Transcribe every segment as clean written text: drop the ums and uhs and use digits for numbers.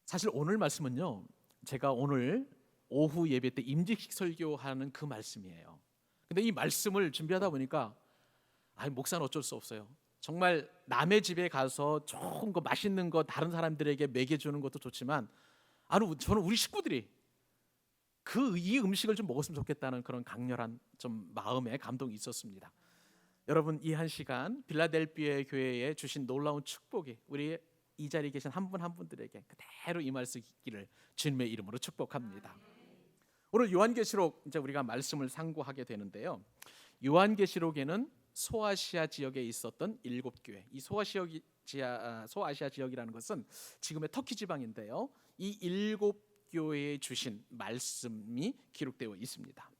사실 오늘 말씀은요, 제가 오늘 오후 예배 때 임직식 설교하는 그 말씀이에요. 근데 이 말씀을 준비하다 보니까 목사는 어쩔 수 없어요. 정말 남의 집에 가서 좋은 거 맛있는 거 다른 사람들에게 먹여주는 것도 좋지만 저는 우리 식구들이 이 음식을 좀 먹었으면 좋겠다는 그런 강렬한 좀 마음의 감동이 있었습니다. 여러분, 이 한 시간 빌라델피아 교회에 주신 놀라운 축복이 우리 이 자리에 계신 한 분 한 분들에게 그대로 이 말씀 있기를 주님의 이름으로 축복합니다. 오늘 요한계시록 이제 우리가 말씀을 상고하게 되는데요. 요한계시록에는 소아시아 지역에 있었던 7교회, 이 소아시아 지역이라는 것은 지금의 터키 지방인데요. 이 7교회에 주신 말씀이 기록되어 있습니다.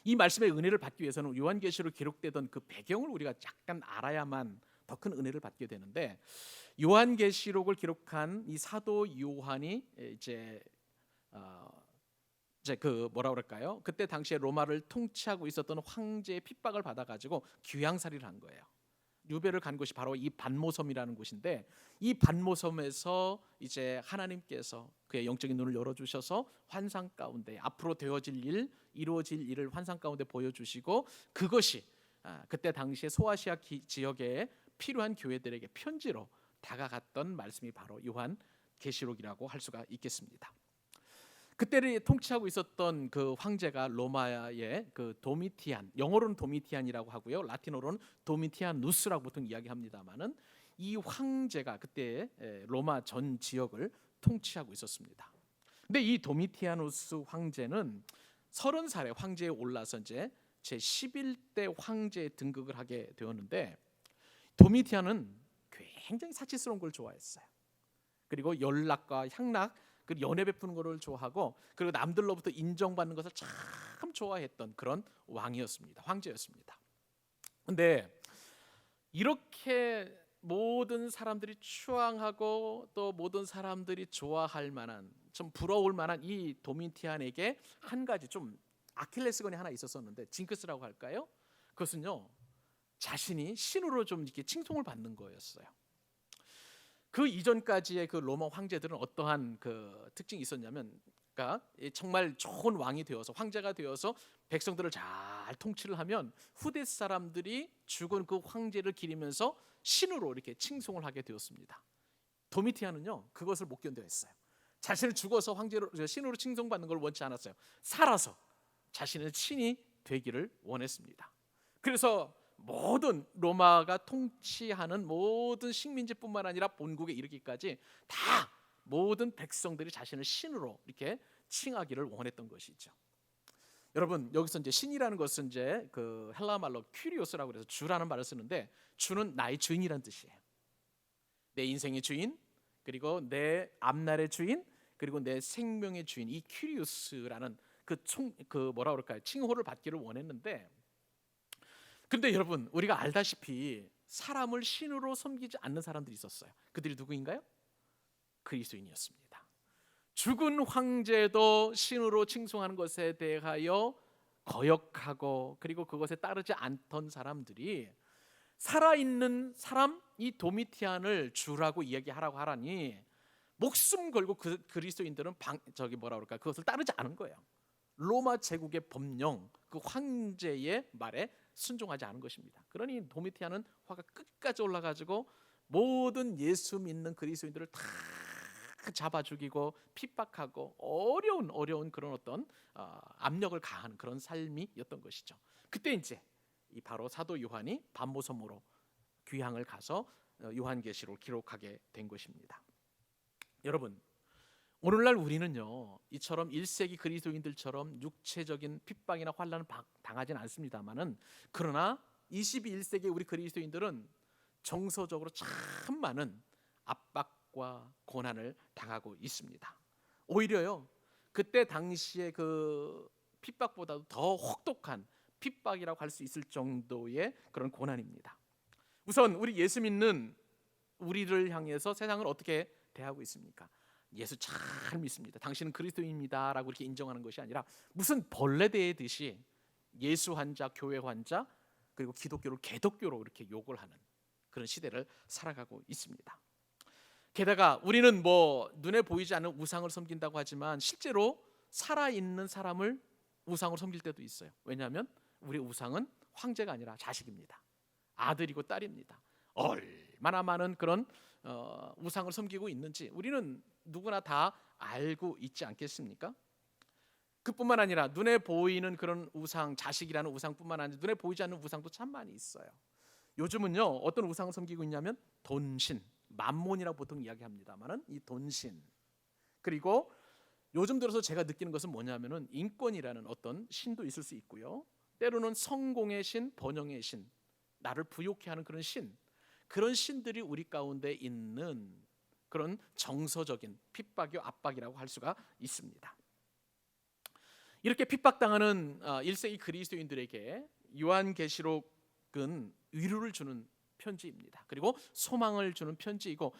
이 말씀의 은혜를 받기 위해서는 요한계시록 기록되던 그 배경을 우리가 약간 알아야만 더 큰 은혜를 받게 되는데, 요한계시록을 기록한 이 사도 요한이 이제 뭐라 그럴까요? 그때 당시에 로마를 통치하고 있었던 황제의 핍박을 받아가지고 귀양살이를 한 거예요. 유배를 간 곳이 바로 이 반모섬이라는 곳인데, 이 반모섬에서 이제 하나님께서 그의 영적인 눈을 열어주셔서 환상 가운데 앞으로 이루어질 일을 환상 가운데 보여주시고, 그것이 그때 당시에 소아시아 지역에 필요한 교회들에게 편지로 다가갔던 말씀이 바로 요한계시록이라고 할 수가 있겠습니다. 그때를 통치하고 있었던 그 황제가 로마의 그 도미티안, 영어로는 도미티안이라고 하고요, 라틴어로는 도미티아누스라고 보통 이야기합니다만은, 이 황제가 그때 로마 전 지역을 통치하고 있었습니다. 근데 이 도미티아누스 황제는 30살에 황제에 올라서 이제 제 11대 황제에 등극을 하게 되었는데, 도미티안은 굉장히 사치스러운 걸 좋아했어요. 그리고 연락과 향락, 그리고 연애 베푸는 것을 좋아하고, 그리고 남들로부터 인정받는 것을 참 좋아했던 그런 왕이었습니다. 황제였습니다. 근데 이렇게 모든 사람들이 추앙하고 또 모든 사람들이 좋아할 만한, 좀 부러울 만한 이 도미티안에게 한 가지 좀 아킬레스건이 하나 있었었는데, 징크스라고 할까요? 그것은요, 자신이 신으로 좀 이렇게 칭송을 받는 거였어요. 그 이전까지의 그 로마 황제들은 어떠한 그 특징이 있었냐면, 그러니까 정말 좋은 왕이 되어서, 황제가 되어서 백성들을 잘 통치를 하면 후대 사람들이 죽은 그 황제를 기리면서 신으로 이렇게 칭송을 하게 되었습니다. 도미티안은요, 그것을 못 견뎌했어요. 자신을 죽어서 신으로 칭송받는 걸 원치 않았어요. 살아서 자신은 신이 되기를 원했습니다. 그래서 모든 로마가 통치하는 모든 식민지뿐만 아니라 본국에 이르기까지 다 모든 백성들이 자신을 신으로 이렇게 칭하기를 원했던 것이죠. 여러분, 여기서 이제 신이라는 것은 이제 그 헬라 말로 큐리오스라고 해서 주라는 말을 쓰는데, 주는 나의 주인이란 뜻이에요. 내 인생의 주인, 그리고 내 앞날의 주인, 그리고 내 생명의 주인, 이 큐리오스라는 뭐라 그럴까요? 칭호를 받기를 원했는데, 근데 여러분, 우리가 알다시피 사람을 신으로 섬기지 않는 사람들이 있었어요. 그들이 누구인가요? 그리스도인이었습니다. 죽은 황제도 신으로 칭송하는 것에 대하여 거역하고, 그리고 그것에 따르지 않던 사람들이 살아있는 사람, 이 도미티안을 주라고 이야기하라고 하라니 목숨 걸고 그리스도인들은 그것을 따르지 않은 거예요. 로마 제국의 법령, 그 황제의 말에 순종하지 않은 것입니다. 그러니 도미티안은 화가 끝까지 올라가지고 모든 예수 믿는 그리스도인들을 다 잡아 죽이고 핍박하고 어려운 그런 어떤 압력을 가하는 그런 삶이었던 것이죠. 그때 이제 바로 사도 요한이 반모섬으로 귀향을 가서 요한계시록을 기록하게 된 것입니다. 여러분, 오늘날 우리는요, 이처럼 1세기 그리스도인들처럼 육체적인 핍박이나 환난을 당하지는 않습니다만은, 그러나 21세기 우리 그리스도인들은 정서적으로 참 많은 압박과 고난을 당하고 있습니다. 오히려요, 그때 당시의 그 핍박보다도 더 혹독한 핍박이라고 할 수 있을 정도의 그런 고난입니다. 우선 우리 예수 믿는 우리를 향해서 세상을 어떻게 대하고 있습니까? 예수 잘 믿습니다, 당신은 그리스도입니다 라고 이렇게 인정하는 것이 아니라 무슨 벌레 대듯이 예수 환자, 교회 환자, 그리고 기독교를 개독교로 이렇게 욕을 하는 그런 시대를 살아가고 있습니다. 게다가 우리는 뭐 눈에 보이지 않는 우상을 섬긴다고 하지만 실제로 살아있는 사람을 우상으로 섬길 때도 있어요. 왜냐하면 우리 우상은 황제가 아니라 자식입니다. 아들이고 딸입니다. 얼마나 많은 그런 우상을 섬기고 있는지 우리는 누구나 다 알고 있지 않겠습니까? 그뿐만 아니라 눈에 보이는 그런 우상, 자식이라는 우상뿐만 아니라 눈에 보이지 않는 우상도 참 많이 있어요. 요즘은요 어떤 우상을 섬기고 있냐면 돈신, 만몬이라고 보통 이야기합니다만은 이 돈신, 그리고 요즘 들어서 제가 느끼는 것은 뭐냐면은 인권이라는 어떤 신도 있을 수 있고요. 때로는 성공의 신, 번영의 신, 나를 부욕해 하는 그런 신, 그런 신들이 우리 가운데 있는 그런 정서적인 핍박이요 압박이라고 할 수가 있습니다. 이렇게 핍박당하는 1세기 그리스도인들에게 요한계시록은 위로를 주는 편지입니다. 그리고 소망을 주는 편지이고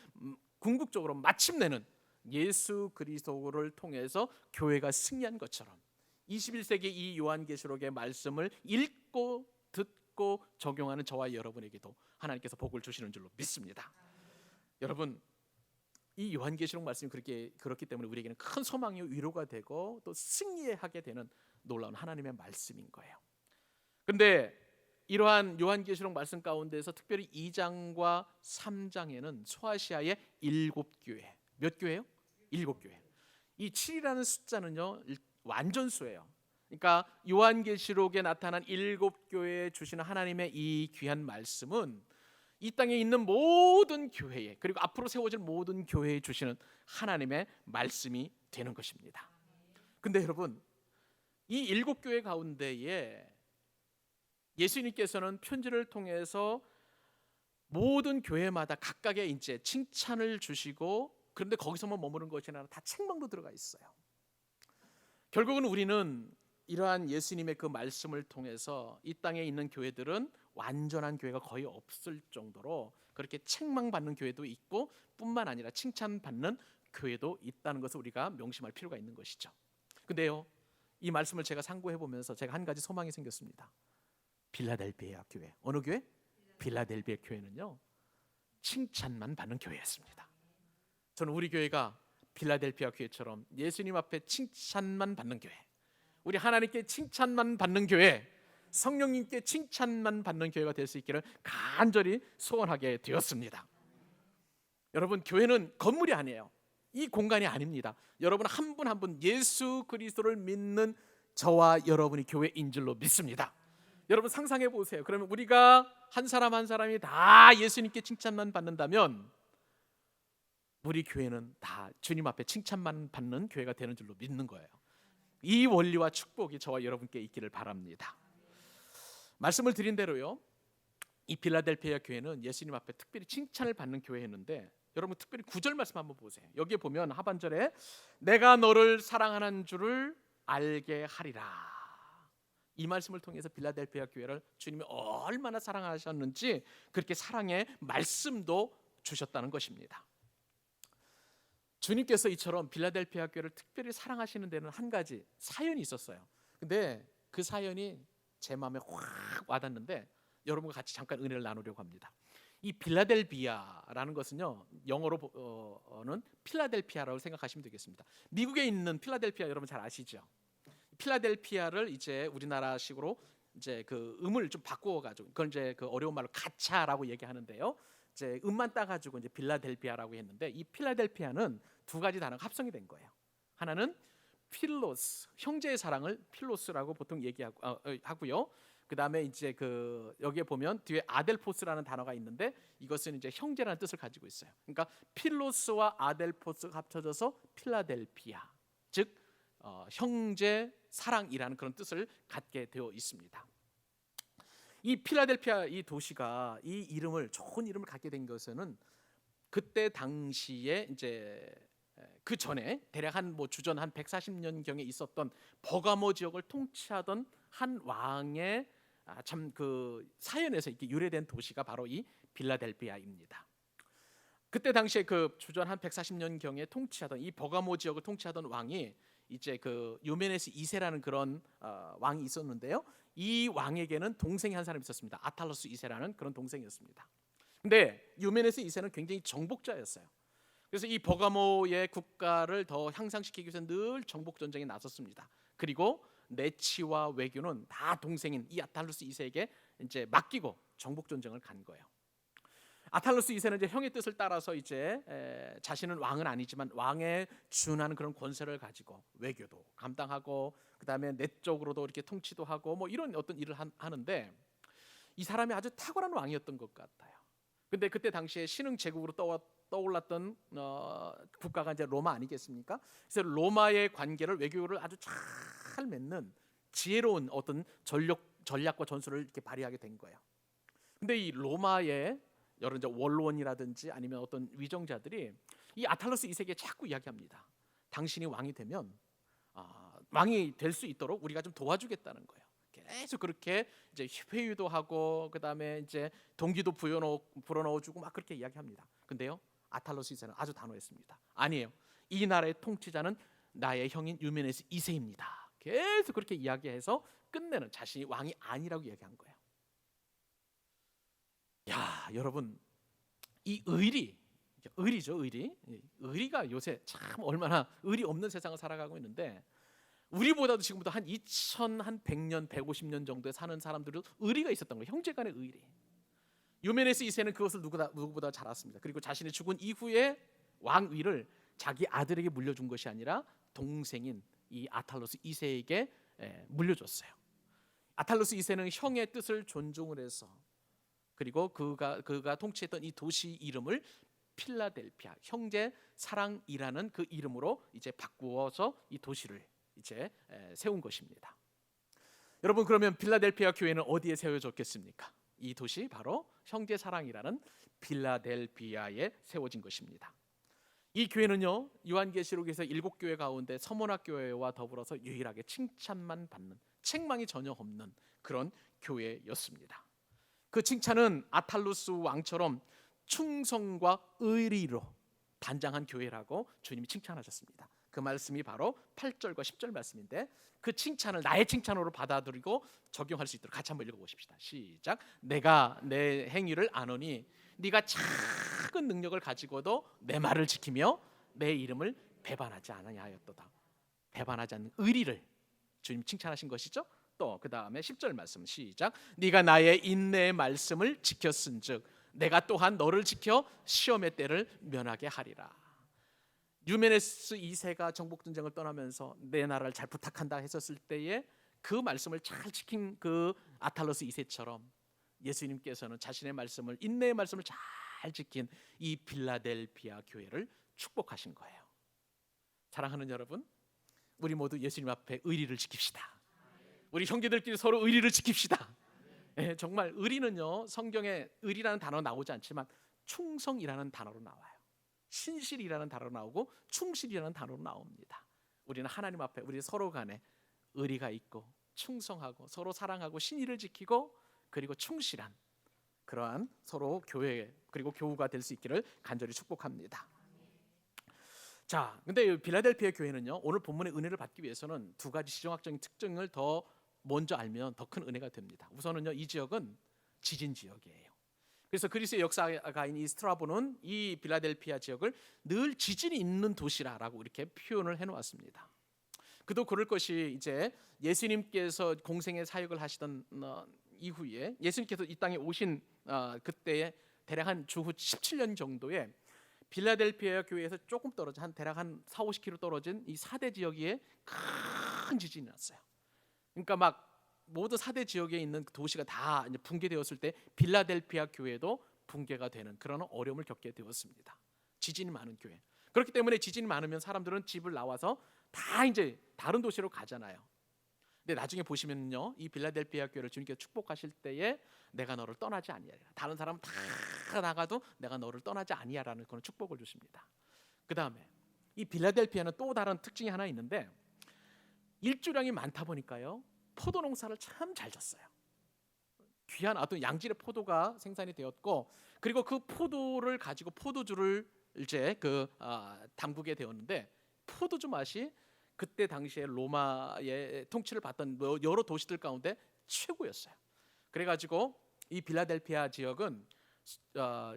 궁극적으로 마침내는 예수 그리스도를 통해서 교회가 승리한 것처럼 21세기 이 요한계시록의 말씀을 읽고 듣고 적용하는 저와 여러분에게도 하나님께서 복을 주시는 줄로 믿습니다. 여러분, 이 요한계시록 말씀이 그렇기 때문에 우리에게는 큰 소망이 위로가 되고 또 승리하게 되는 놀라운 하나님의 말씀인 거예요. 그런데 이러한 요한계시록 말씀 가운데서 특별히 2장과 3장에는 소아시아의 7교회, 몇 교회요? 7교회. 이 7이라는 숫자는요 완전수예요. 그러니까 요한계시록에 나타난 7교회에 주시는 하나님의 이 귀한 말씀은 이 땅에 있는 모든 교회에, 그리고 앞으로 세워질 모든 교회에 주시는 하나님의 말씀이 되는 것입니다. 근데 여러분, 이 7교회 가운데에 예수님께서는 편지를 통해서 모든 교회마다 각각의 이제 칭찬을 주시고, 그런데 거기서만 머무는 것이 아니라 다 책망도 들어가 있어요. 결국은 우리는 이러한 예수님의 그 말씀을 통해서 이 땅에 있는 교회들은 완전한 교회가 거의 없을 정도로 그렇게 책망받는 교회도 있고 뿐만 아니라 칭찬받는 교회도 있다는 것을 우리가 명심할 필요가 있는 것이죠. 근데요, 이 말씀을 제가 상고해 보면서 제가 한 가지 소망이 생겼습니다. 빌라델비아 교회, 어느 교회? 빌라델비아 교회는요 칭찬만 받는 교회였습니다. 저는 우리 교회가 빌라델비아 교회처럼 예수님 앞에 칭찬만 받는 교회, 우리 하나님께 칭찬만 받는 교회, 성령님께 칭찬만 받는 교회가 될 수 있기를 간절히 소원하게 되었습니다. 여러분, 교회는 건물이 아니에요. 이 공간이 아닙니다. 여러분 한 분 한 분 예수 그리스도를 믿는 저와 여러분이 교회인 줄로 믿습니다. 여러분 상상해 보세요. 그러면 우리가 한 사람 한 사람이 다 예수님께 칭찬만 받는다면 우리 교회는 다 주님 앞에 칭찬만 받는 교회가 되는 줄로 믿는 거예요. 이 원리와 축복이 저와 여러분께 있기를 바랍니다. 말씀을 드린 대로요, 이 빌라델피아 교회는 예수님 앞에 특별히 칭찬을 받는 교회였는데, 여러분 특별히 9절 말씀 한번 보세요. 여기에 보면 하반절에 내가 너를 사랑하는 줄을 알게 하리라, 이 말씀을 통해서 빌라델피아 교회를 주님이 얼마나 사랑하셨는지 그렇게 사랑의 말씀도 주셨다는 것입니다. 주님께서 이처럼 빌라델피아 교회를 특별히 사랑하시는 데는 한 가지 사연이 있었어요. 근데 그 사연이 제 마음에 확 와닿는데 여러분과 같이 잠깐 은혜를 나누려고 합니다. 이 빌라델비아라는 것은요 영어로는 필라델피아라고 생각하시면 되겠습니다. 미국에 있는 필라델피아 여러분 잘 아시죠? 필라델피아를 이제 우리나라식으로 이제 그 음을 좀 바꾸어가지고, 그건 이제 그 어려운 말로 가차라고 얘기하는데요. 이제 음만 따가지고 이제 빌라델피아라고 했는데, 이 필라델피아는 두 가지 단어가 합성이 된 거예요. 하나는 필로스, 형제의 사랑을 필로스라고 보통 얘기하고요. 그 다음에 이제 그 여기에 보면 뒤에 아델포스라는 단어가 있는데 이것은 이제 형제라는 뜻을 가지고 있어요. 그러니까 필로스와 아델포스가 합쳐져서 필라델피아, 즉 형제 사랑이라는 그런 뜻을 갖게 되어 있습니다. 이 필라델피아 이 도시가 이 이름을, 좋은 이름을 갖게 된 것은 그때 당시에 이제 그 전에 대략 한 주전 한 140년 경에 있었던 버가모 지역을 통치하던 한 왕의 참 그 사연에서 이렇게 유래된 도시가 바로 이 빌라델피아입니다. 그때 당시에 그 주전 한 140년 경에 통치하던 이 버가모 지역을 통치하던 왕이 이제 그 유메네스 2세라는 그런 왕이 있었는데요. 이 왕에게는 동생이 한 사람이 있었습니다. 아탈로스 2세라는 그런 동생이었습니다. 근데 유메네스 2세는 굉장히 정복자였어요. 그래서 이 버가모의 국가를 더 향상시키기 위해서 늘 정복 전쟁에 나섰습니다. 그리고 내치와 외교는 다 동생인 이 아탈루스 2세에게 이제 맡기고 정복 전쟁을 간 거예요. 아탈루스 2세는 이제 형의 뜻을 따라서 이제 자신은 왕은 아니지만 왕에 준하는 그런 권세를 가지고 외교도 감당하고 그다음에 내적으로도 이렇게 통치도 하고 뭐 이런 어떤 일을 하는데 이 사람이 아주 탁월한 왕이었던 것 같아요. 근데 그때 당시에 신흥 제국으로 떠올랐던 국가가 이제 로마 아니겠습니까? 그래서 로마의 관계를 외교를 아주 잘 맺는 지혜로운 어떤 전략과 전술을 이렇게 발휘하게 된 거예요. 근데 이 로마의 여러 이제 원로원이라든지 아니면 어떤 위정자들이 이 아탈루스 2세에게 자꾸 이야기합니다. 당신이 왕이 되면 왕이 될 수 있도록 우리가 좀 도와주겠다는 거예요. 계속 그렇게 이제 회유도 하고 그다음에 이제 동기도 불어넣어주고 막 그렇게 이야기합니다. 근데요, 아탈루스 2세는 아주 단호했습니다. 아니에요. 이 나라의 통치자는 나의 형인 유메네스 2세입니다. 계속 그렇게 이야기해서 끝내는 자신이 왕이 아니라고 이야기한 거예요. 야, 여러분, 이 의리죠, 의리가 요새 참 얼마나 의리 없는 세상을 살아가고 있는데 우리보다도 지금부터 한 2100년, 150년 정도에 사는 사람들은 의리가 있었던 거예요. 형제간의 의리. 유메네스 2세는 그것을 누구보다 잘 알았습니다. 그리고 자신이 죽은 이후에 왕위를 자기 아들에게 물려준 것이 아니라 동생인 이 아탈루스 2세에게 물려줬어요. 아탈루스 2세는 형의 뜻을 존중을 해서 그리고 그가 통치했던 이 도시 이름을 필라델피아, 형제 사랑이라는 그 이름으로 이제 바꾸어서 이 도시를 이제 세운 것입니다. 여러분, 그러면 필라델피아 교회는 어디에 세워졌겠습니까? 이 도시 바로 형제 사랑이라는 필라델피아에 세워진 것입니다. 이 교회는요, 요한계시록에서 7교회 가운데 서문학 교회와 더불어서 유일하게 칭찬만 받는, 책망이 전혀 없는 그런 교회였습니다. 그 칭찬은 아탈루스 왕처럼 충성과 의리로 단장한 교회라고 주님이 칭찬하셨습니다. 그 말씀이 바로 8절과 10절 말씀인데 그 칭찬을 나의 칭찬으로 받아들이고 적용할 수 있도록 같이 한번 읽어보십시다. 시작. 내가 내 행위를 아노니 네가 작은 능력을 가지고도 내 말을 지키며 내 이름을 배반하지 아니하였도다. 배반하지 않는 의리를 주님 칭찬하신 것이죠. 또 그 다음에 10절 말씀 시작. 네가 나의 인내의 말씀을 지켰은즉 내가 또한 너를 지켜 시험의 때를 면하게 하리라. 유메네스 2세가 정복 전쟁을 떠나면서 내 나라를 잘 부탁한다 했었을 때에 그 말씀을 잘 지킨 그 아탈루스 2세처럼 예수님께서는 자신의 말씀을, 인내의 말씀을 잘 지킨 이 빌라델피아 교회를 축복하신 거예요. 사랑하는 여러분, 우리 모두 예수님 앞에 의리를 지킵시다. 우리 형제들끼리 서로 의리를 지킵시다. 정말 의리는요, 성경에 의리라는 단어 나오지 않지만 충성이라는 단어로 나와요. 신실이라는 단어로 나오고 충실이라는 단어로 나옵니다. 우리는 하나님 앞에 우리 서로 간에 의리가 있고 충성하고 서로 사랑하고 신의를 지키고 그리고 충실한 그러한 서로 교회 그리고 교우가 될 수 있기를 간절히 축복합니다. 자, 근데 빌라델피아 교회는요, 오늘 본문의 은혜를 받기 위해서는 두 가지 지정학적인 특징을 더 먼저 알면 더 큰 은혜가 됩니다. 우선은요, 이 지역은 지진 지역이에요. 그래서 그리스의 역사가인 이 스트라보는 이 빌라델피아 지역을 늘 지진이 있는 도시라라고 이렇게 표현을 해놓았습니다. 그도 그럴 것이 이제 예수님께서 공생의 사역을 하시던 이후에 예수님께서 이 땅에 오신 그때에 대략 한 주후 17년 정도에 빌라델피아 교회에서 조금 떨어진 대략 한 40-50km 떨어진 이 사대 지역에 큰 지진이 났어요. 그러니까 막 모두 사대 지역에 있는 도시가 다 이제 붕괴되었을 때 빌라델피아 교회도 붕괴가 되는 그런 어려움을 겪게 되었습니다. 지진이 많은 교회. 그렇기 때문에 지진이 많으면 사람들은 집을 나와서 다 이제 다른 도시로 가잖아요. 근데 나중에 보시면요, 이 빌라델피아 교회를 주님께서 축복하실 때에 내가 너를 떠나지 아니하리라. 다른 사람 다 나가도 내가 너를 떠나지 아니하라는 그런 축복을 주십니다. 그 다음에 이 빌라델피아는 또 다른 특징이 하나 있는데 일조량이 많다 보니까요, 포도 농사를 참 잘 졌어요. 귀한 어떤 양질의 포도가 생산이 되었고 그리고 그 포도를 가지고 포도주를 이제 담그게 되었는데 포도주 맛이 그때 당시에 로마의 통치를 받던 여러 도시들 가운데 최고였어요. 그래가지고 이 빌라델피아 지역은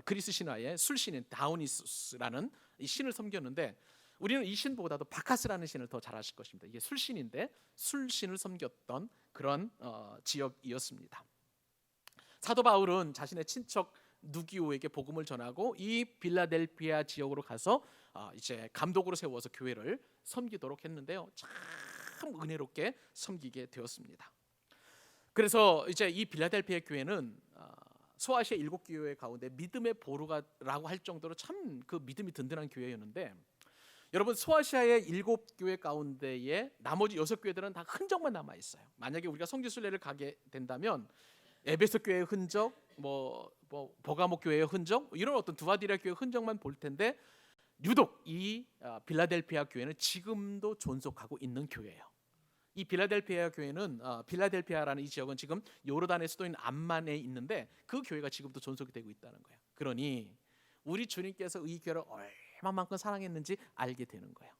그리스 신화의 술신인 다오니소스라는 이 신을 섬겼는데 우리는 이 신보다도 바카스라는 신을 더 잘 아실 것입니다. 이게 술신인데 술신을 섬겼던 그런 지역이었습니다. 사도 바울은 자신의 친척 누기오에게 복음을 전하고 이 빌라델피아 지역으로 가서 이제 감독으로 세워서 교회를 섬기도록 했는데요. 참 은혜롭게 섬기게 되었습니다. 그래서 이제 이 빌라델피아 교회는 소아시아 7교회 가운데 믿음의 보루가라고 할 정도로 참 그 믿음이 든든한 교회였는데, 여러분 소아시아의 7교회 가운데에 나머지 6교회들은 다 흔적만 남아 있어요. 만약에 우리가 성지순례를 가게 된다면 에베소 교회의 흔적, 버가모 교회의 흔적, 이런 어떤 두아디라 교회의 흔적만 볼 텐데 유독 이 빌라델피아 교회는 지금도 존속하고 있는 교회예요. 이 빌라델피아 교회는 빌라델피아라는 이 지역은 지금 요르단의 수도인 암만에 있는데 그 교회가 지금도 존속이 되고 있다는 거예요. 그러니 우리 주님께서 이 교회를 얼마만큼 사랑했는지 알게 되는 거예요.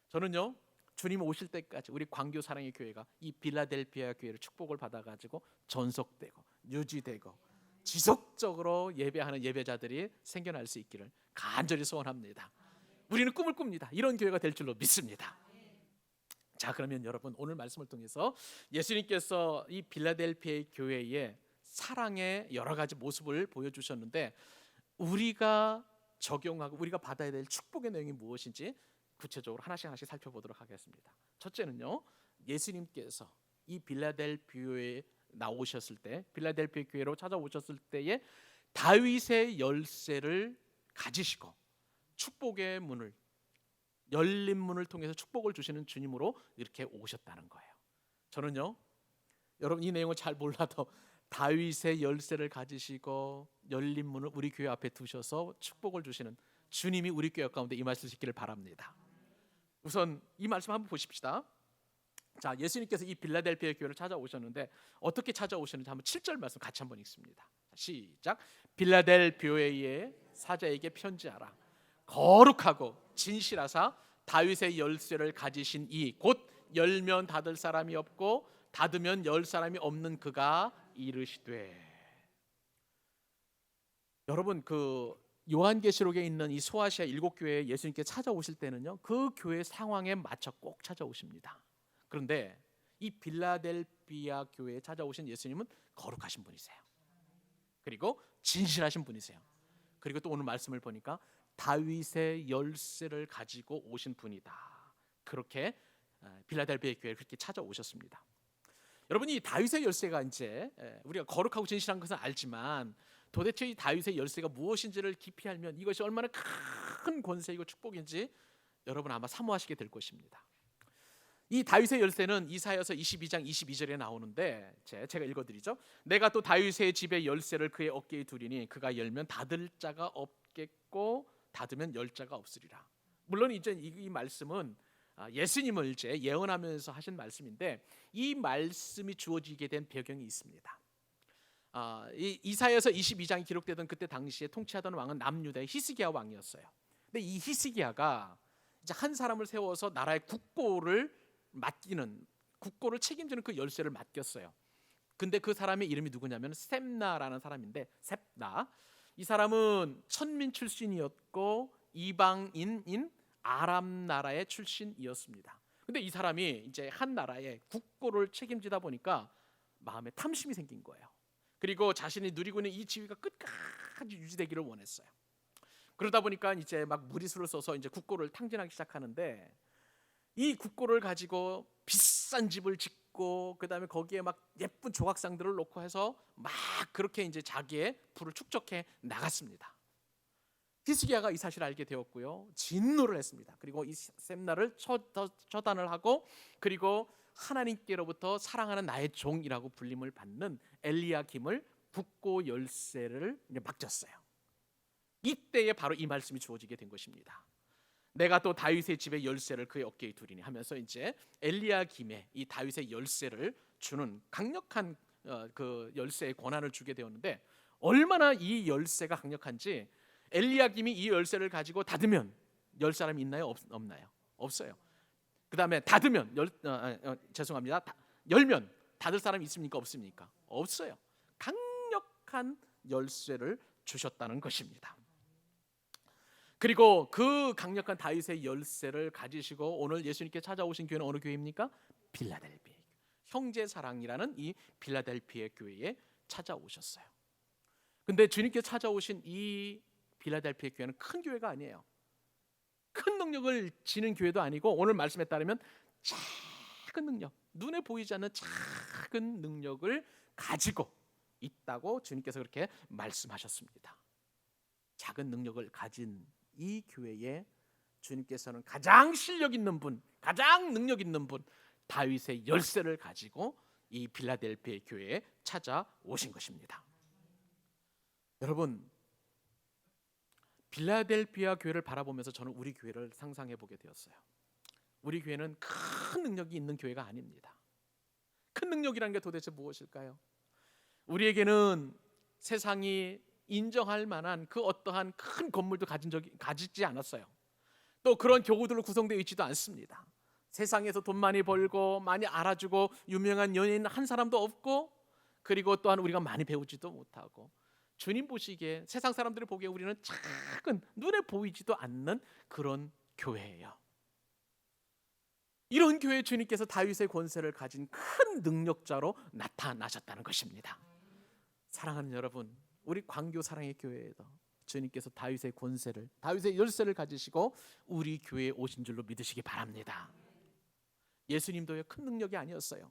저는요, 주님 오실 때까지 우리 광교 사랑의 교회가 이 빌라델피아 교회를 축복을 받아가지고 전속되고 유지되고 지속적으로 예배하는 예배자들이 생겨날 수 있기를 간절히 소원합니다. 우리는 꿈을 꿉니다. 이런 교회가 될 줄로 믿습니다. 자, 그러면 여러분 오늘 말씀을 통해서 예수님께서 이 빌라델피아 교회의 사랑의 여러 가지 모습을 보여주셨는데 우리가 적용하고 우리가 받아야 될 축복의 내용이 무엇인지 구체적으로 하나씩 살펴보도록 하겠습니다. 첫째는요, 예수님께서 이 빌라델피아에 나오셨을 때, 빌라델피아 교회로 찾아오셨을 때에 다윗의 열쇠를 가지시고 축복의 문을, 열린 문을 통해서 축복을 주시는 주님으로 이렇게 오셨다는 거예요. 저는요, 여러분 이 내용을 잘 몰라도 다윗의 열쇠를 가지시고 열린 문을 우리 교회 앞에 두셔서 축복을 주시는 주님이 우리 교회 가운데 임하실 수 있기를 바랍니다. 우선 이 말씀 한번 보십시다. 자, 예수님께서 이 빌라델피아 교회를 찾아오셨는데 어떻게 찾아오셨는지 한번 7절 말씀 같이 한번 읽습니다. 시작. 빌라델피아의 사자에게 편지하라. 거룩하고 진실하사 다윗의 열쇠를 가지신 이 곧 열면 닫을 사람이 없고 닫으면 열 사람이 없는 그가 이르시되. 여러분 그 요한계시록에 있는 이 소아시아 7교회에 예수님께 찾아오실 때는요, 그 교회 상황에 맞춰 꼭 찾아오십니다. 그런데 이 빌라델피아 교회에 찾아오신 예수님은 거룩하신 분이세요. 그리고 진실하신 분이세요. 그리고 또 오늘 말씀을 보니까 다윗의 열쇠를 가지고 오신 분이다. 그렇게 빌라델피아 교회에 그렇게 찾아오셨습니다. 여러분 이 다윗의 열쇠가 이제 우리가 거룩하고 진실한 것은 알지만 도대체 이 다윗의 열쇠가 무엇인지를 깊이 알면 이것이 얼마나 큰 권세이고 축복인지 여러분 아마 사모하시게 될 것입니다. 이 다윗의 열쇠는 이사야서 22장 22절에 나오는데 제가 읽어드리죠. 내가 또 다윗의 집의 열쇠를 그의 어깨에 두리니 그가 열면 닫을 자가 없겠고 닫으면 열 자가 없으리라. 물론 이제 이 말씀은 예수님을 이제 예언하면서 하신 말씀인데 이 말씀이 주어지게 된 배경이 있습니다. 이사야서 22장이 기록되던 그때 당시에 통치하던 왕은 남유다의 히스기야 왕이었어요. 근데 이 히스기야가 이제 한 사람을 세워서 나라의 국고를 책임지는 그 열쇠를 맡겼어요. 근데 그 사람의 이름이 누구냐면 셉나라는 사람인데, 셉나 이 사람은 천민 출신이었고 이방인인 아람 나라의 출신이었습니다. 근데 이 사람이 이제 한 나라의 국고를 책임지다 보니까 마음에 탐심이 생긴 거예요. 그리고 자신이 누리고 있는 이 지위가 끝까지 유지되기를 원했어요. 그러다 보니까 이제 막 무리수를 써서 이제 국고를 탕진하기 시작하는데 이 국고를 가지고 비싼 집을 짓고 그다음에 거기에 막 예쁜 조각상들을 놓고 해서 막 그렇게 이제 자기의 부를 축적해 나갔습니다. 히스기야가 이 사실을 알게 되었고요, 진노를 했습니다. 그리고 이 셈나를 처단을 하고 그리고 하나님께로부터 사랑하는 나의 종이라고 불림을 받는 엘리야김을 국고 열쇠를 이제 맡겼어요. 이때에 바로 이 말씀이 주어지게 된 것입니다. 내가 또 다윗의 집의 열쇠를 그의 어깨에 두리니 하면서 이제 엘리야김의 이 다윗의 열쇠를 주는 강력한 그 열쇠의 권한을 주게 되었는데 얼마나 이 열쇠가 강력한지 엘리야김이 이 열쇠를 가지고 닫으면 열 사람이 있나요? 없나요? 없어요. 그 다음에 닫으면 열면 닫을 사람이 있습니까? 없습니까? 없어요. 강력한 열쇠를 주셨다는 것입니다. 그리고 그 강력한 다윗의 열쇠를 가지시고 오늘 예수님께 찾아오신 교회는 어느 교회입니까? 빌라델피아 형제 사랑이라는 이 빌라델피아 교회에 찾아오셨어요. 근데 주님께 찾아오신 이 빌라델피아 교회는 큰 교회가 아니에요. 큰 능력을 지닌 교회도 아니고 오늘 말씀에 따르면 작은 능력, 눈에 보이지 않는 작은 능력을 가지고 있다고 주님께서 그렇게 말씀하셨습니다. 작은 능력을 가진 이 교회에 주님께서는 가장 실력 있는 분, 가장 능력 있는 분 다윗의 열쇠를 가지고 이 빌라델피아 교회에 찾아오신 것입니다. 여러분, 빌라델피아 교회를 바라보면서 저는 우리 교회를 상상해 보게 되었어요. 우리 교회는 큰 능력이 있는 교회가 아닙니다. 큰 능력이라는 게 도대체 무엇일까요? 우리에게는 세상이 인정할 만한 그 어떠한 큰 건물도 가지지 않았어요. 또 그런 교구들로 구성되어 있지도 않습니다. 세상에서 돈 많이 벌고 많이 알아주고 유명한 연예인 한 사람도 없고, 그리고 또한 우리가 많이 배우지도 못하고, 주님 보시기에 세상 사람들이 보기에 우리는 작은 눈에 보이지도 않는 그런 교회예요. 이런 교회에 주님께서 다윗의 권세를 가진 큰 능력자로 나타나셨다는 것입니다. 사랑하는 여러분, 우리 광교 사랑의 교회에도 주님께서 다윗의 권세를, 다윗의 열쇠를 가지시고 우리 교회에 오신 줄로 믿으시기 바랍니다. 예수님도요, 큰 능력이 아니었어요.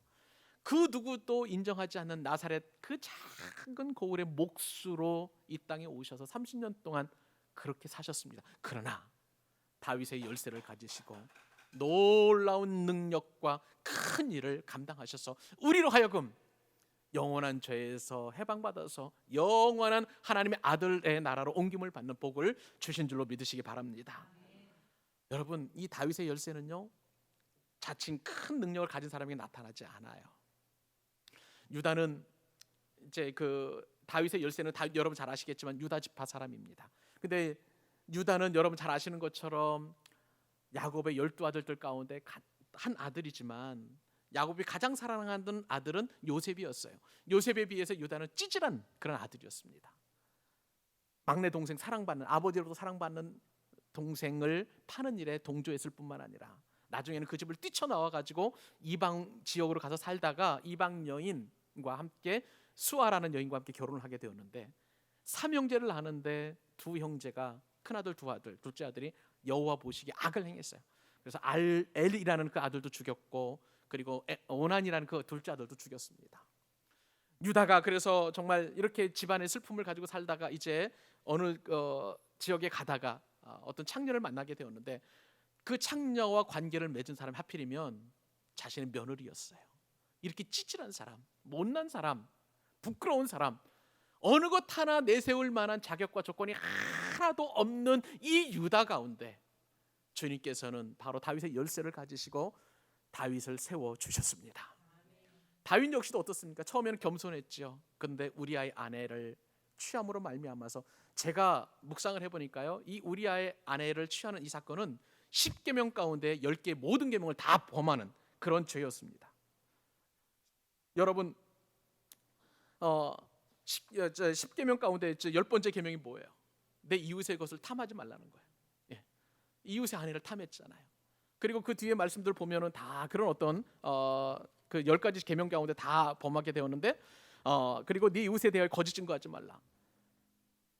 그 누구도 인정하지 않는 나사렛 그 작은 고을의 몫으로 이 땅에 오셔서 30년 동안 그렇게 사셨습니다. 그러나 다윗의 열쇠를 가지시고 놀라운 능력과 큰 일을 감당하셔서 우리로 하여금 영원한 죄에서 해방받아서 영원한 하나님의 아들의 나라로 옮김을 받는 복을 주신 줄로 믿으시기 바랍니다. 여러분, 이 다윗의 열쇠는요, 자칭 큰 능력을 가진 사람이 나타나지 않아요. 유다는 이제 그 다윗의 열쇠는 여러분 잘 아시겠지만 유다 지파 사람입니다. 근데 유다는 여러분 잘 아시는 것처럼 야곱의 12아들들 가운데 한 아들이지만 야곱이 가장 사랑하는 아들은 요셉이었어요. 요셉에 비해서 유다는 찌질한 그런 아들이었습니다. 막내 동생, 사랑받는, 아버지로부터 사랑받는 동생을 파는 일에 동조했을 뿐만 아니라 나중에는 그 집을 뛰쳐나와 가지고 이방 지역으로 가서 살다가 이방 여인과 함께 수아라는 여인과 함께 결혼을 하게 되었는데, 삼형제를 하는데 두 형제가, 큰아들 두 아들, 둘째 아들이 여호와 보시기에 악을 행했어요. 그래서 엘이라는 그 아들도 죽였고, 그리고 오난이라는 그 둘째 아들도 죽였습니다. 유다가 그래서 정말 이렇게 집안의 슬픔을 가지고 살다가 이제 어느 지역에 가다가 어떤 창녀를 만나게 되었는데, 그 창녀와 관계를 맺은 사람이 하필이면 자신의 며느리였어요. 이렇게 찌질한 사람, 못난 사람, 부끄러운 사람, 어느 것 하나 내세울 만한 자격과 조건이 하나도 없는 이 유다 가운데 주님께서는 바로 다윗의 열쇠를 가지시고 다윗을 세워 주셨습니다. 다윗 역시도 어떻습니까? 처음에는 겸손했죠. 그런데 우리아의 아내를 취함으로 말미암아서, 제가 묵상을 해보니까요, 이 우리아의 아내를 취하는 이 사건은 10계명 가운데 10개 모든 계명을 다 범하는 그런 죄였습니다. 여러분, 10계명 가운데 10번째 계명이 뭐예요? 내 이웃의 것을 탐하지 말라는 거예요. 예. 이웃의 아내를 탐했잖아요. 그리고 그 뒤에 말씀들 보면은 다 그런 어떤 그 10가지 계명 가운데 다 범하게 되었는데, 그리고 네 이웃에 대하여 거짓 증거하지 말라.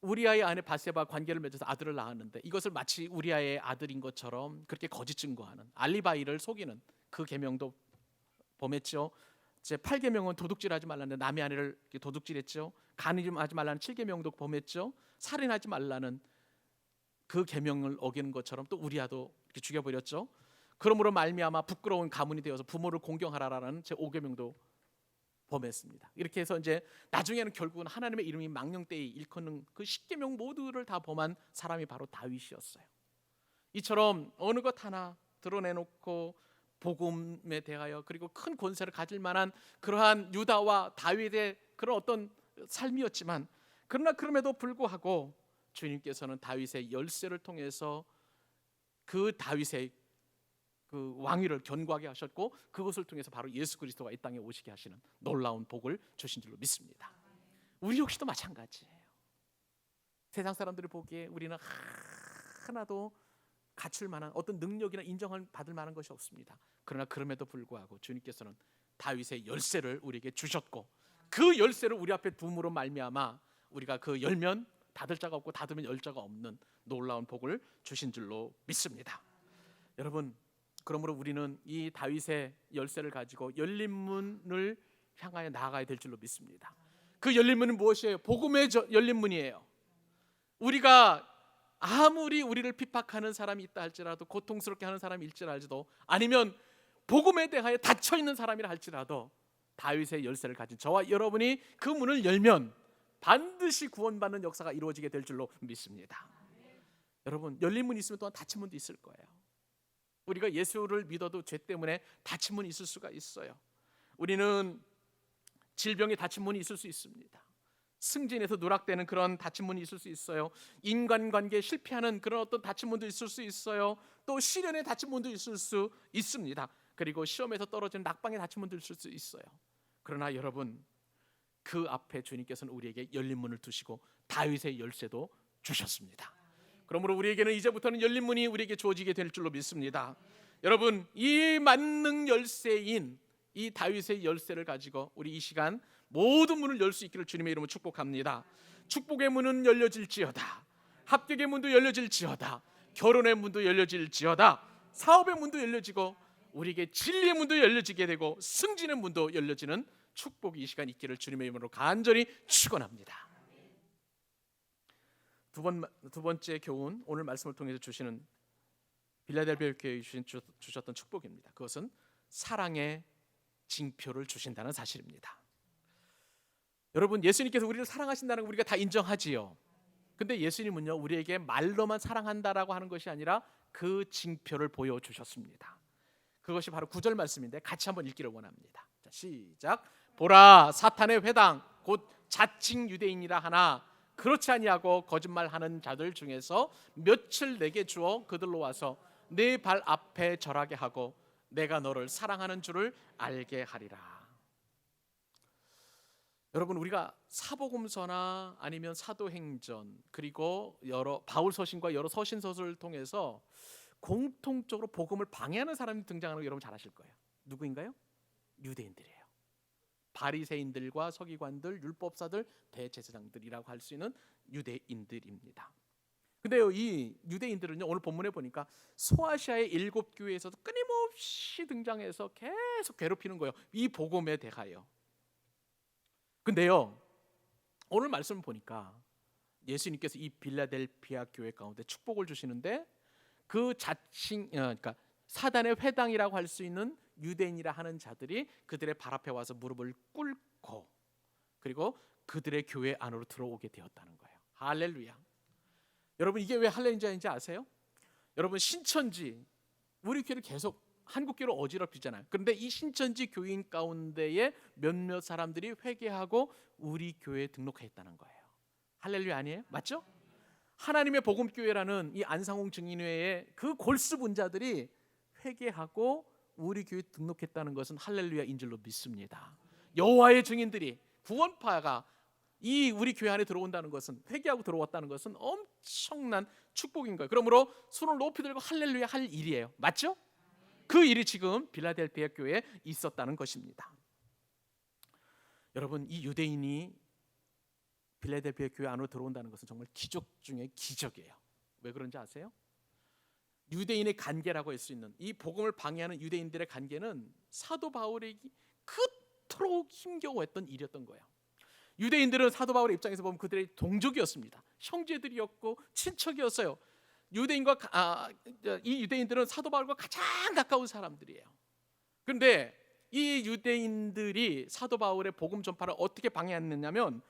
우리아의 아내 바세바 관계를 맺어서 아들을 낳았는데 이것을 마치 우리아의 아들인 것처럼 그렇게 거짓 증거하는, 알리바이를 속이는 그 계명도 범했죠. 제 8계명은 도둑질하지 말라는, 남의 아내를 도둑질했죠. 간음하지 말라는 7계명도 범했죠. 살인하지 말라는 그 계명을 어기는 것처럼 또 우리아도 이렇게 죽여버렸죠. 그러므로 말미암아 부끄러운 가문이 되어서 부모를 공경하라라는 제 5계명도 범했습니다. 이렇게 해서 이제 나중에는 결국은 하나님의 이름이 망령되이 일컫는 그 10계명 모두를 다 범한 사람이 바로 다윗이었어요. 이처럼 어느 것 하나 드러내놓고 복음에 대하여 그리고 큰 권세를 가질 만한 그러한 유다와 다윗의 그런 어떤 삶이었지만, 그러나 그럼에도 불구하고 주님께서는 다윗의 열쇠를 통해서 그 다윗의 그 왕위를 견고하게 하셨고, 그것을 통해서 바로 예수 그리스도가 이 땅에 오시게 하시는 놀라운 복을 주신 줄로 믿습니다. 우리 역시도 마찬가지예요. 세상 사람들이 보기에 우리는 하나도 갖출 만한 어떤 능력이나 인정을 받을 만한 것이 없습니다. 그러나 그럼에도 불구하고 주님께서는 다윗의 열쇠를 우리에게 주셨고, 그 열쇠를 우리 앞에 둠으로 말미암아 우리가 그 열면 닫을 자가 없고 닫으면 열 자가 없는 놀라운 복을 주신 줄로 믿습니다. 여러분, 그러므로 우리는 이 다윗의 열쇠를 가지고 열린 문을 향하여 나아가야 될 줄로 믿습니다. 그 열린 문은 무엇이에요? 복음의 열린 문이에요. 우리가 아무리 우리를 핍박하는 사람이 있다 할지라도, 고통스럽게 하는 사람이 있지라도, 아니면 복음에 대하여 닫혀있는 사람이라 할지라도 다윗의 열쇠를 가진 저와 여러분이 그 문을 열면 반드시 구원받는 역사가 이루어지게 될 줄로 믿습니다. 여러분, 열린 문이 있으면 또한 닫힌 문도 있을 거예요. 우리가 예수를 믿어도 죄 때문에 닫힌 문이 있을 수가 있어요. 우리는 질병에 닫힌 문이 있을 수 있습니다. 승진에서 누락되는 그런 닫힌 문이 있을 수 있어요. 인간관계에 실패하는 그런 어떤 닫힌 문도 있을 수 있어요. 또 시련에 닫힌 문도 있을 수 있습니다. 그리고 시험에서 떨어지는 낙방에 닫힌 문도 있을 수 있어요. 그러나 여러분, 그 앞에 주님께서는 우리에게 열린 문을 두시고 다윗의 열쇠도 주셨습니다. 그러므로 우리에게는 이제부터는 열린 문이 우리에게 주어지게 될 줄로 믿습니다. 여러분, 이 만능 열쇠인 이 다윗의 열쇠를 가지고 우리 이 시간 모든 문을 열 수 있기를 주님의 이름으로 축복합니다. 축복의 문은 열려질지어다. 합격의 문도 열려질지어다. 결혼의 문도 열려질지어다. 사업의 문도 열려지고 우리에게 진리의 문도 열려지게 되고 승진의 문도 열려지는 축복이 이 시간 있기를 주님의 이름으로 간절히 축원합니다. 두 번째 교훈, 오늘 말씀을 통해서 주시는 빌라델비아 교회에 주셨던 축복입니다. 그것은 사랑의 징표를 주신다는 사실입니다. 여러분, 예수님께서 우리를 사랑하신다는 거 우리가 다 인정하지요. 근데 예수님은요, 우리에게 말로만 사랑한다라고 하는 것이 아니라 그 징표를 보여주셨습니다. 그것이 바로 9절 말씀인데 같이 한번 읽기를 원합니다. 자, 시작. 보라, 사탄의 회당 곧 자칭 유대인이라 하나 그렇지 아니하고 거짓말하는 자들 중에서 며칠 내게 주어 그들로 와서 내 발 앞에 절하게 하고 내가 너를 사랑하는 줄을 알게 하리라. 여러분, 우리가 사복음서나 아니면 사도행전, 그리고 여러 바울 서신과 여러 서신서를 통해서 공통적으로 복음을 방해하는 사람이 등장하는 거 여러분 잘 아실 거예요. 누구인가요? 유대인들이에요. 바리새인들과 서기관들, 율법사들, 대제사장들이라고 할 수 있는 유대인들입니다. 근데요, 이 유대인들은요, 오늘 본문에 보니까 소아시아의 7교회에서도 끊임없이 등장해서 계속 괴롭히는 거예요. 이 복음에 대하여. 근데요, 오늘 말씀을 보니까 예수님께서 이 빌라델피아 교회 가운데 축복을 주시는데 그 자칭, 그러니까 사단의 회당이라고 할 수 있는 유대인이라 하는 자들이 그들의 발 앞에 와서 무릎을 꿇고 그리고 그들의 교회 안으로 들어오게 되었다는 거예요. 할렐루야. 여러분, 이게 왜 할렐루야인지 아세요? 여러분, 신천지 우리 교회를 계속 한국교회로 어지럽히잖아요. 그런데 이 신천지 교인 가운데에 몇몇 사람들이 회개하고 우리 교회에 등록했다는 거예요. 할렐루야 아니에요? 맞죠? 하나님의 복음교회라는 이 안상홍 증인회의 그 골수분자들이 회개하고 우리 교회에 등록했다는 것은 할렐루야인 줄로 믿습니다. 여호와의 증인들이, 구원파가 이 우리 교회 안에 들어온다는 것은, 회개하고 들어왔다는 것은 엄청난 축복인 거예요. 그러므로 손을 높이 들고 할렐루야 할 일이에요. 맞죠? 그 일이 지금 빌라델피아 교회에 있었다는 것입니다. 여러분, 이 유대인이 빌라델피아 교회 안으로 들어온다는 것은 정말 기적 중에 기적이에요. 왜 그런지 아세요? 유대인의 관계라고 할 수 있는 이 복음을 방해하는 유대인들의 관계는 사도 바울이 그토록 힘겨워했던 일이었던 거예요. 유대인들은 사도 바울의 입장에서 보면 그들의 동족이었습니다. 형제들이었고 친척이었어요. 이 유대인들은 사도 바울과 가장 가까운 사람들이에요. 그런데 이 유대인들이 사도 바울의 복음 전파를 어떻게 방해했느냐면,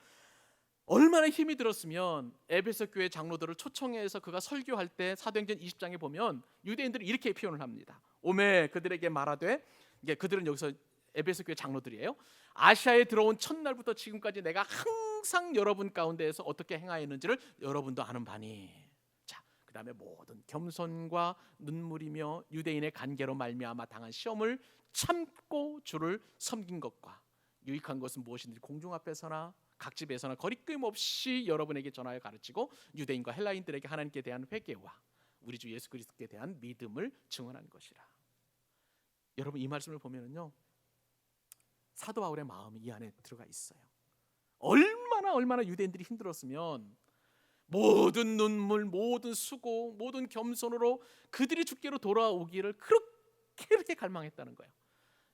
얼마나 힘이 들었으면 에베소 교회 장로들을 초청해서 그가 설교할 때 사도행전 20장에 보면 유대인들이 이렇게 표현을 합니다. 오매 그들에게 말하되, 이게 그들은 여기서 에베소 교회 장로들이에요. 아시아에 들어온 첫날부터 지금까지 내가 항상 여러분 가운데에서 어떻게 행하였는지를 여러분도 아는 바니. 자, 그 다음에 모든 겸손과 눈물이며 유대인의 관계로 말미암아 당한 시험을 참고 주를 섬긴 것과 유익한 것은 무엇인지 공중 앞에서나 각 집에서는 거리낌 없이 여러분에게 전하여 가르치고 유대인과 헬라인들에게 하나님께 대한 회개와 우리 주 예수 그리스도께 대한 믿음을 증언한 것이라. 여러분 이 말씀을 보면은요, 사도 바울의 마음이 이 안에 들어가 있어요. 얼마나 유대인들이 힘들었으면 모든 눈물, 모든 수고, 모든 겸손으로 그들이 주께로 돌아오기를 그렇게 갈망했다는 거예요.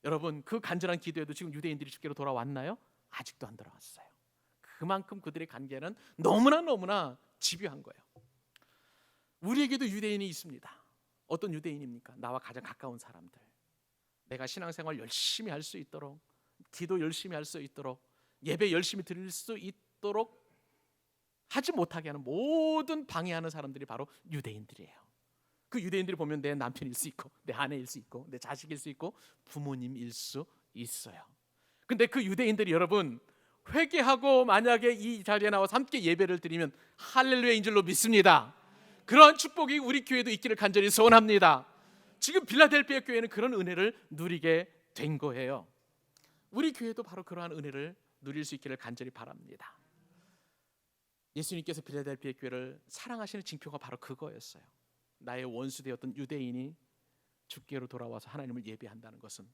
여러분 그 간절한 기도에도 지금 유대인들이 주께로 돌아왔나요? 아직도 안 돌아왔어요. 그만큼 그들의 관계는 너무나 집요한 거예요. 우리에게도 유대인이 있습니다. 어떤 유대인입니까? 나와 가장 가까운 사람들, 내가 신앙생활 열심히 할 수 있도록, 기도 열심히 할 수 있도록, 예배 열심히 드릴 수 있도록 하지 못하게 하는 모든 방해하는 사람들이 바로 유대인들이에요. 그 유대인들이 보면 내 남편일 수 있고, 내 아내일 수 있고, 내 자식일 수 있고, 부모님일 수 있어요. 근데 그 유대인들이 여러분 회개하고 만약에 이 자리에 나와서 함께 예배를 드리면 할렐루야인 줄로 믿습니다. 그러한 축복이 우리 교회도 있기를 간절히 소원합니다. 지금 빌라델피아 교회는 그런 은혜를 누리게 된 거예요. 우리 교회도 바로 그러한 은혜를 누릴 수 있기를 간절히 바랍니다. 예수님께서 빌라델피아 교회를 사랑하시는 징표가 바로 그거였어요. 나의 원수 되었던 유대인이 주께로 돌아와서 하나님을 예배한다는 것은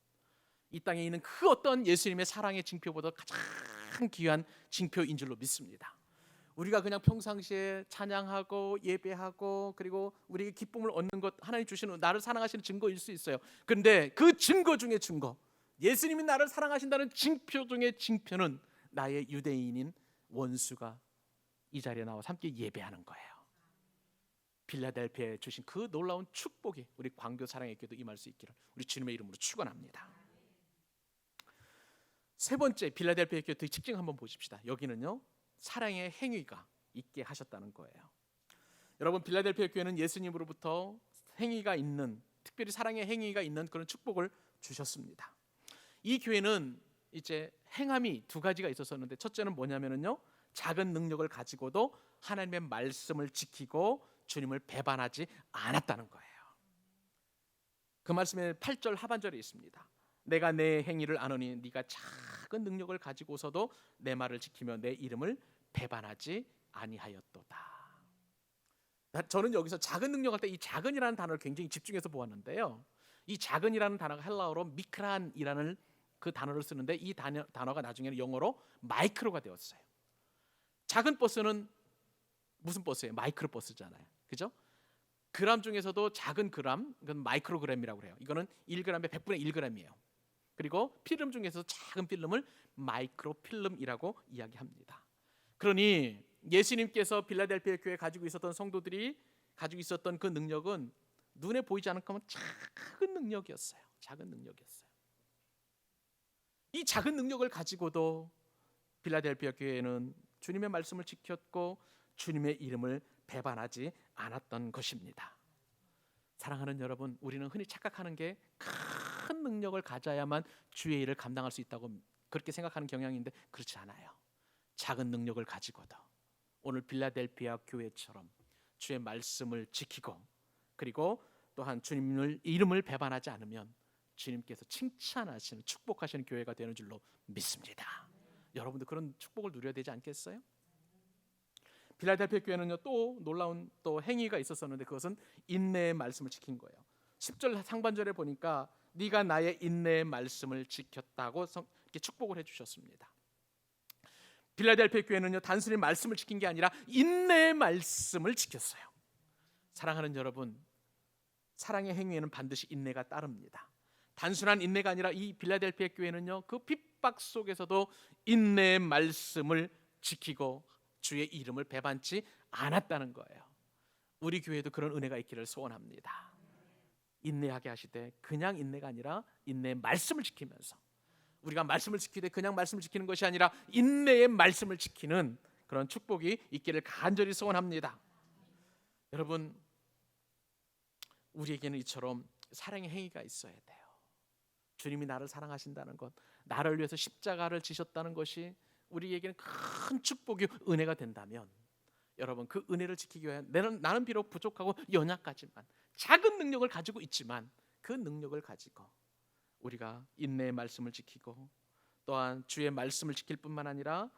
이 땅에 있는 그 어떤 예수님의 사랑의 징표보다 가장 귀한 징표인 줄로 믿습니다. 우리가 그냥 평상시에 찬양하고 예배하고 그리고 우리에게 기쁨을 얻는 것, 하나님 주시는 나를 사랑하시는 증거일 수 있어요. 그런데 그 증거 중에 증거, 예수님이 나를 사랑하신다는 징표 중에 징표는 나의 유대인인 원수가 이 자리에 나와 함께 예배하는 거예요. 빌라델피아에 주신 그 놀라운 축복이 우리 광교 사랑의 교회도 임할 수 있기를 우리 주님의 이름으로 축원합니다. 세 번째, 빌라델피아 교회 특징 한번 보십시다. 여기는요, 사랑의 행위가 있게 하셨다는 거예요. 여러분 빌라델피아 교회는 예수님으로부터 행위가 있는, 특별히 사랑의 행위가 있는 그런 축복을 주셨습니다. 이 교회는 이제 행함이 두 가지가 있었었는데, 첫째는 뭐냐면요, 작은 능력을 가지고도 하나님의 말씀을 지키고 주님을 배반하지 않았다는 거예요. 그 말씀의 8절 하반절에 있습니다. 내가 내 행위를 아노니 네가 작은 능력을 가지고서도 내 말을 지키며 내 이름을 배반하지 아니하였도다. 저는 여기서 작은 능력 할 때 이 작은이라는 단어를 굉장히 집중해서 보았는데요, 이 작은이라는 단어가 헬라어로 미크란이라는 그 단어를 쓰는데, 이 단어가 나중에는 영어로 마이크로가 되었어요. 작은 버스는 무슨 버스예요? 마이크로 버스잖아요. 그죠? 그람 중에서도 작은 그람, 이건 마이크로그램이라고 해요. 이거는 1g에 100분의 1g이에요. 그리고 필름 중에서 작은 필름을 마이크로 필름이라고 이야기합니다. 그러니 예수님께서 빌라델피아 교회에 가지고 있었던 성도들이 가지고 있었던 그 능력은 눈에 보이지 않을 거면 작은 능력이었어요. 작은 능력이었어요. 이 작은 능력을 가지고도 빌라델피아 교회는 주님의 말씀을 지켰고 주님의 이름을 배반하지 않았던 것입니다. 사랑하는 여러분, 우리는 흔히 착각하는 게 큰 능력을 가져야만 주의 일을 감당할 수 있다고 그렇게 생각하는 경향인데, 그렇지 않아요. 작은 능력을 가지고도 오늘 빌라델피아 교회처럼 주의 말씀을 지키고 그리고 또한 주님의 이름을 배반하지 않으면 주님께서 칭찬하시는, 축복하시는 교회가 되는 줄로 믿습니다. 여러분도 그런 축복을 누려야 되지 않겠어요? 빌라델피아 교회는요, 또 놀라운 또 행위가 있었었는데, 그것은 인내의 말씀을 지킨 거예요. 10절 상반절에 보니까 네가 나의 인내의 말씀을 지켰다고 이렇게 축복을 해주셨습니다. 빌라델피아 교회는요, 단순히 말씀을 지킨 게 아니라 인내의 말씀을 지켰어요. 사랑하는 여러분, 사랑의 행위에는 반드시 인내가 따릅니다. 단순한 인내가 아니라 이 빌라델피아 교회는요, 그 핍박 속에서도 인내의 말씀을 지키고 주의 이름을 배반치 않았다는 거예요. 우리 교회도 그런 은혜가 있기를 소원합니다. 인내하게 하시되 그냥 인내가 아니라 인내의 말씀을 지키면서, 우리가 말씀을 지키되 그냥 말씀을 지키는 것이 아니라 인내의 말씀을 지키는 그런 축복이 있기를 간절히 소원합니다. 여러분, 우리에게는 이처럼 사랑의 행위가 있어야 돼요. 주님이 나를 사랑하신다는 것, 나를 위해서 십자가를 지셨다는 것이 우리에게는 큰 축복이, 은혜가 된다면, 여러분 그 은혜를 지키기 위해 나는 비록 부족하고 연약하지만 작은 능력을 가지고 있지만 그 능력을 가지고 우리가 인내의 말씀을 지키고 또한 주의 말씀을 지킬 뿐만 아니라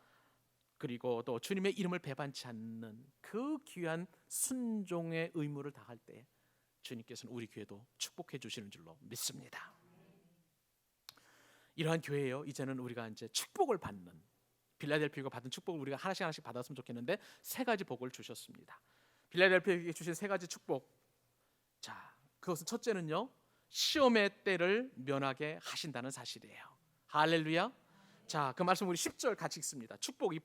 그리고 또 주님의 이름을 배반치 않는 그 귀한 순종의 의무를 다할 때 주님께서는 우리 교회도 축복해 주시는 줄로 믿습니다. 이러한 교회예요. 이제는 우리가 이제 축복을 받는, 빌라델피아가 받은 축복을 우리가 하나씩 하나씩 받았으면 좋겠는데 세 가지 복을 주셨습니다. 빌라델피아에게 주신 세 가지 축복. 자, 그것은 첫째는요, 시험의 때를 면하게 하신다는 사실이에요. 할렐루야. 자, 그 말씀 우리 10절 같이 읽습니다. 축복이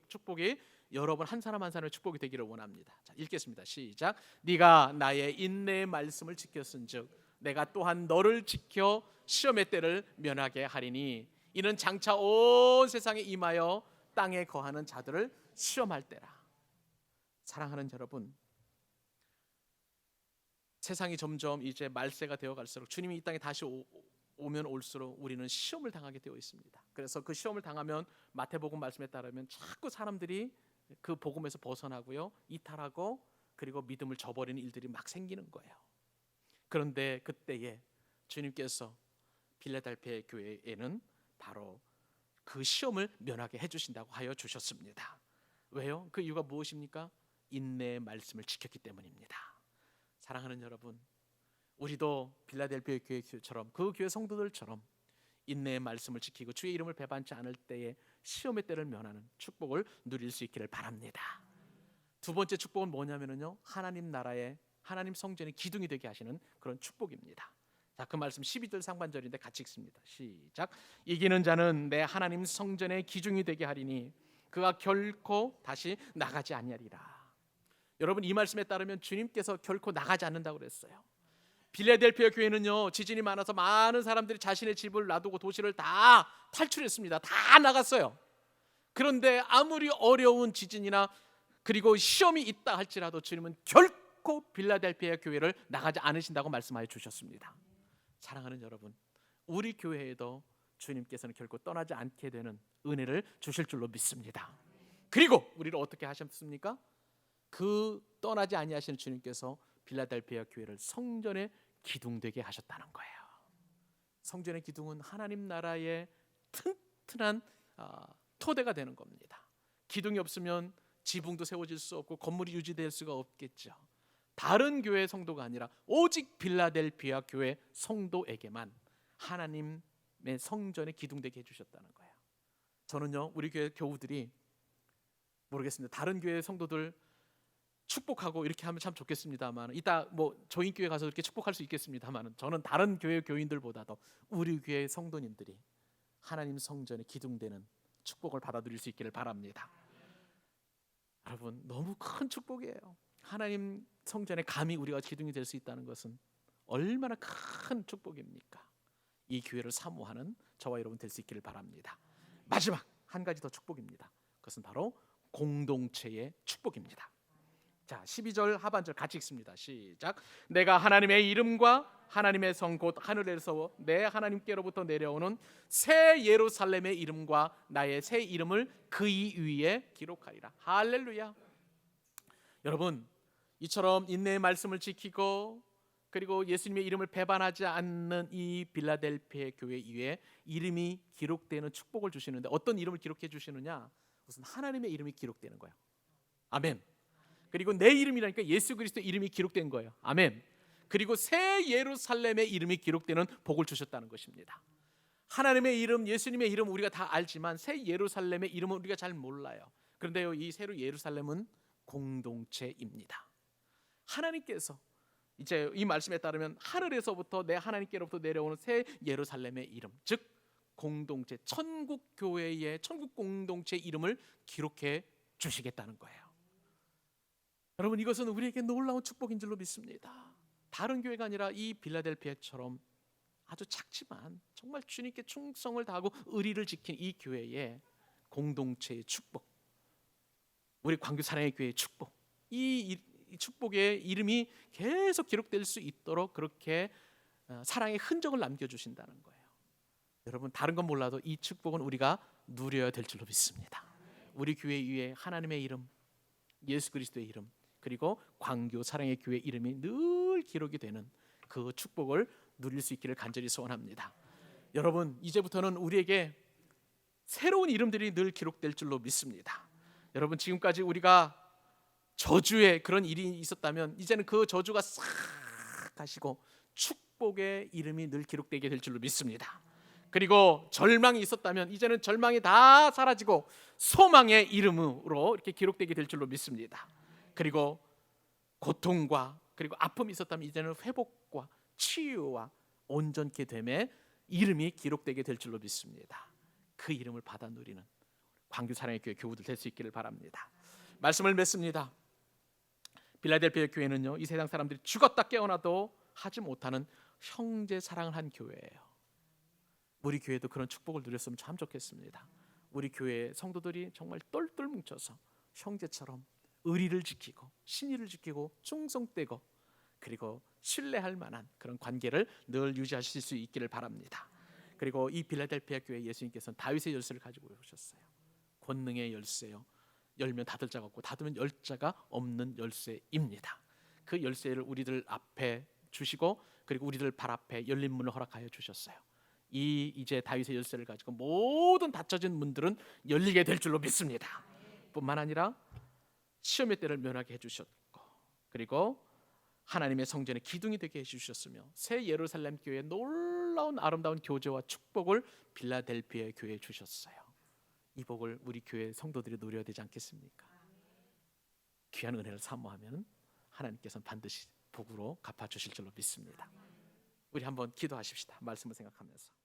여러분 한 사람 한 사람의 축복이 되기를 원합니다. 자, 읽겠습니다. 시작. 네가 나의 인내의 말씀을 지켰은즉 내가 또한 너를 지켜 시험의 때를 면하게 하리니 이는 장차 온 세상에 임하여 땅에 거하는 자들을 시험할 때라. 사랑하는 여러분, 세상이 점점 이제 말세가 되어 갈수록 주님이 이 땅에 다시 오면 올수록 우리는 시험을 당하게 되어 있습니다. 그래서 그 시험을 당하면 마태복음 말씀에 따르면 자꾸 사람들이 그 복음에서 벗어나고요, 이탈하고 그리고 믿음을 저버리는 일들이 막 생기는 거예요. 그런데 그때에 주님께서 빌라델피아 교회에는 바로 그 시험을 면하게 해주신다고 하여 주셨습니다. 왜요? 그 이유가 무엇입니까? 인내의 말씀을 지켰기 때문입니다. 사랑하는 여러분, 우리도 빌라델피아 교회처럼 그 교회 성도들처럼 인내의 말씀을 지키고 주의 이름을 배반치 않을 때에 시험의 때를 면하는 축복을 누릴 수 있기를 바랍니다. 두 번째 축복은 뭐냐면요, 하나님 나라의 하나님 성전의 기둥이 되게 하시는 그런 축복입니다. 자, 그 말씀 12절 상반절인데 같이 읽습니다. 시작. 이기는 자는 내 하나님 성전의 기둥이 되게 하리니 그가 결코 다시 나가지 아니하리라. 여러분, 이 말씀에 따르면 주님께서 결코 나가지 않는다고 그랬어요. 빌라델피아 교회는요, 지진이 많아서 많은 사람들이 자신의 집을 놔두고 도시를 다 탈출했습니다. 다 나갔어요. 그런데 아무리 어려운 지진이나 그리고 시험이 있다 할지라도 주님은 결코 빌라델피아 교회를 나가지 않으신다고 말씀하여 주셨습니다. 사랑하는 여러분, 우리 교회에도 주님께서는 결코 떠나지 않게 되는 은혜를 주실 줄로 믿습니다. 그리고 우리를 어떻게 하셨습니까? 그 떠나지 아니하시는 주님께서 빌라델피아 교회를 성전의 기둥 되게 하셨다는 거예요. 성전의 기둥은 하나님 나라의 튼튼한 토대가 되는 겁니다. 기둥이 없으면 지붕도 세워질 수 없고 건물이 유지될 수가 없겠죠. 다른 교회 성도가 아니라 오직 빌라델피아 교회 성도에게만 하나님의 성전의 기둥 되게 해주셨다는 거예요. 저는요, 우리 교회 교우들이 모르겠습니다. 다른 교회 성도들 축복하고 이렇게 하면 참 좋겠습니다만, 이따 뭐 저희 교회 가서 이렇게 축복할 수 있겠습니다만, 저는 다른 교회 교인들보다도 우리 교회 성도님들이 하나님 성전의 기둥되는 축복을 받아들일 수 있기를 바랍니다. 여러분, 너무 큰 축복이에요. 하나님 성전에 감히 우리가 기둥이 될 수 있다는 것은 얼마나 큰 축복입니까? 이 교회를 사모하는 저와 여러분 될 수 있기를 바랍니다. 마지막 한 가지 더 축복입니다. 그것은 바로 공동체의 축복입니다. 자, 12절 하반절 같이 읽습니다. 시작. 내가 하나님의 이름과 하나님의 성 곧 하늘에서 내 하나님께로부터 내려오는 새 예루살렘의 이름과 나의 새 이름을 그이 위에 기록하리라. 할렐루야. 여러분, 이처럼 인내의 말씀을 지키고 그리고 예수님의 이름을 배반하지 않는 이 빌라델피아 교회 위에 이름이 기록되는 축복을 주시는데, 어떤 이름을 기록해 주시느냐? 무슨 하나님의 이름이 기록되는 거예요. 아멘. 그리고 내 이름이라니까 예수 그리스도 이름이 기록된 거예요. 아멘. 그리고 새 예루살렘의 이름이 기록되는 복을 주셨다는 것입니다. 하나님의 이름, 예수님의 이름 우리가 다 알지만 새 예루살렘의 이름은 우리가 잘 몰라요. 그런데요, 이 새 예루살렘은 공동체입니다. 하나님께서 이제 이 말씀에 따르면 하늘에서부터 내 하나님께로부터 내려오는 새 예루살렘의 이름, 즉 공동체, 천국 교회의 천국 공동체 이름을 기록해 주시겠다는 거예요. 여러분, 이것은 우리에게 놀라운 축복인 줄로 믿습니다. 다른 교회가 아니라 이 빌라델피아처럼 아주 작지만 정말 주님께 충성을 다하고 의리를 지킨 이 교회의 공동체의 축복, 우리 광교 사랑의 교회의 축복, 이 축복의 이름이 계속 기록될 수 있도록 그렇게 사랑의 흔적을 남겨주신다는 거예요. 여러분, 다른 건 몰라도 이 축복은 우리가 누려야 될 줄로 믿습니다. 우리 교회 위에 하나님의 이름, 예수 그리스도의 이름, 그리고 광교 사랑의 교회 이름이 늘 기록이 되는 그 축복을 누릴 수 있기를 간절히 소원합니다. 여러분, 이제부터는 우리에게 새로운 이름들이 늘 기록될 줄로 믿습니다. 여러분, 지금까지 우리가 저주의 그런 일이 있었다면 이제는 그 저주가 싹 가시고 축복의 이름이 늘 기록되게 될 줄로 믿습니다. 그리고 절망이 있었다면 이제는 절망이 다 사라지고 소망의 이름으로 이렇게 기록되게 될 줄로 믿습니다. 그리고 고통과 그리고 아픔이 있었다면 이제는 회복과 치유와 온전케 됨의 이름이 기록되게 될 줄로 믿습니다. 그 이름을 받아 누리는 광교 사랑의 교회 교우들 될 수 있기를 바랍니다. 말씀을 맺습니다. 빌라델피아 교회는요, 이 세상 사람들이 죽었다 깨어나도 하지 못하는 형제 사랑을 한 교회예요. 우리 교회도 그런 축복을 누렸으면 참 좋겠습니다. 우리 교회 성도들이 정말 똘똘 뭉쳐서 형제처럼 의리를 지키고 신의를 지키고 충성되고 그리고 신뢰할 만한 그런 관계를 늘 유지하실 수 있기를 바랍니다. 그리고 이 빌라델피아 교회 예수님께서는 다윗의 열쇠를 가지고 오셨어요. 권능의 열쇠요, 열면 닫을 자가 없고 닫으면 열 자가 없는 열쇠입니다. 그 열쇠를 우리들 앞에 주시고 그리고 우리들 발 앞에 열린 문을 허락하여 주셨어요. 이제 다윗의 열쇠를 가지고 모든 닫혀진 문들은 열리게 될 줄로 믿습니다. 뿐만 아니라 시험의 때를 면하게 해주셨고 그리고 하나님의 성전의 기둥이 되게 해주셨으며 새 예루살렘 교회의 놀라운 아름다운 교제와 축복을 빌라델피아 교회에 주셨어요. 이 복을 우리 교회 성도들이 누려야 되지 않겠습니까? 귀한 은혜를 사모하면 하나님께서는 반드시 복으로 갚아주실 줄로 믿습니다. 우리 한번 기도하십시다. 말씀을 생각하면서.